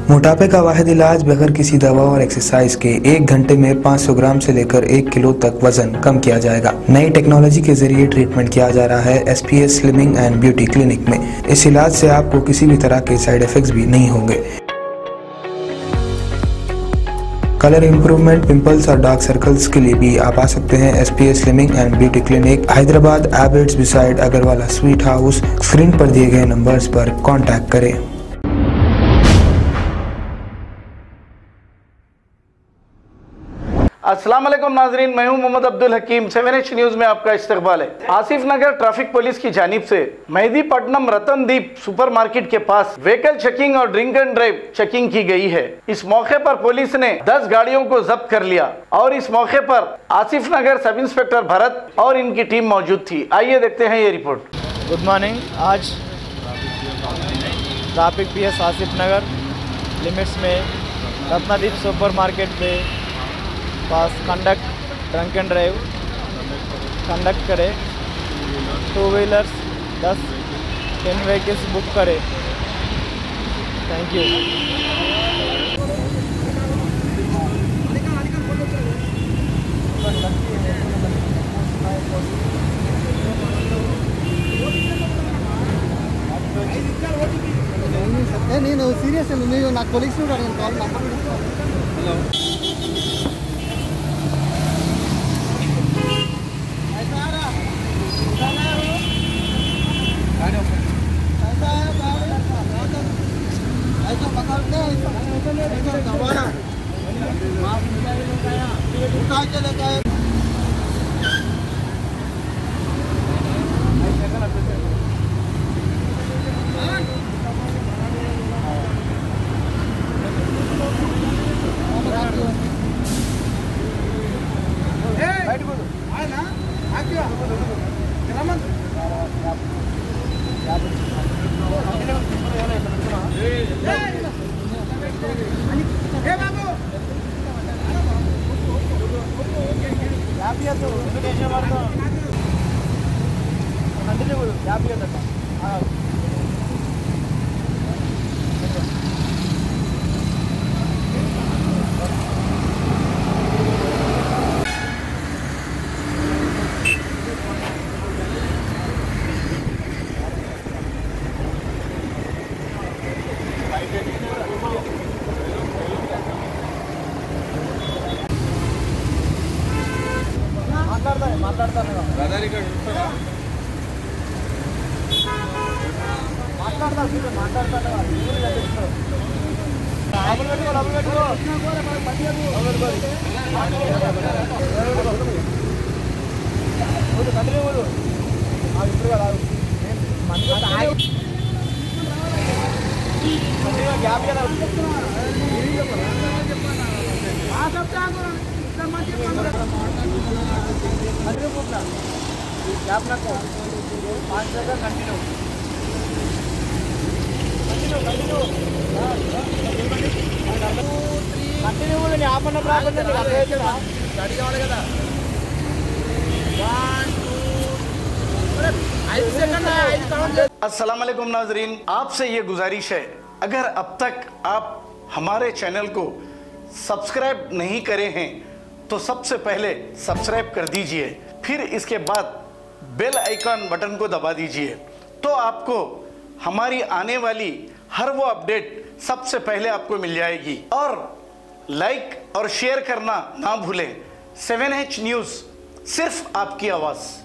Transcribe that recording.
मोटापे का वाहिद इलाज बगैर किसी दवा और एक्सरसाइज के 1 घंटे में 500 ग्राम से लेकर 1 किलो तक वजन कम किया जाएगा। नई टेक्नोलॉजी के जरिए ट्रीटमेंट किया जा रहा है SPS slimming and beauty clinic में। इस इलाज से आपको किसी भी तरह के साइड इफेक्ट्स भी नहीं होंगे। कलर इंप्रूवमेंट, पिंपल्स और डार्क सर्कल्स के लिए भी आप आ सकते हैं SPS slimming and beauty clinic, Hyderabad, एबर्ट्स beside Agarwala sweet house. Screen पर दिए गए नंबर्स पर कॉन्टैक्ट करें। अस्सलाम वालेकुम नाजरीन, मैं हूं मोहम्मद अब्दुल हकीम। 7H न्यूज़ में आपका इस्तकबाल है। आसिफ नगर ट्रैफिक पुलिस की जानिब से मेहदीपट्टनम रतनदीप सुपरमार्केट के पास व्हीकल चेकिंग और ड्रिंक एंड ड्राइव चेकिंग की गई है। इस मौके पर पुलिस ने 10 गाड़ियों को जब्त कर लिया और इस मौके पर आसिफ नगर सब इंस्पेक्टर भरत और इनकी टीम मौजूद थी। आइए देखते हैं ये रिपोर्ट। Good morning. आज ट्रैफिक PS आसिफ नगर लिमिट्स में रत्नदीप सुपरमार्केट पे पास ड्रंक एंड ड्राइव कंडक्ट करे। 2 व्हीलर्स 10 व्हीकल्स बुक करे। Thank you. నేను సీరియస్ మీరు నా కొలీగ్స్ కాల్ నంబర్ హలో ऐसा पकड़ते हैं दबाना उठा के लेके आए। अस्सलाम वालेकुम नाजरीन, आपसे ये गुजारिश है, अगर अब तक आप हमारे चैनल को सब्सक्राइब नहीं करे हैं तो सबसे पहले सब्सक्राइब कर दीजिए, फिर इसके बाद बेल आइकन बटन को दबा दीजिए, तो आपको हमारी आने वाली हर वो अपडेट सबसे पहले आपको मिल जाएगी। और लाइक और शेयर करना ना भूलें। 7H न्यूज़, सिर्फ आपकी आवाज़।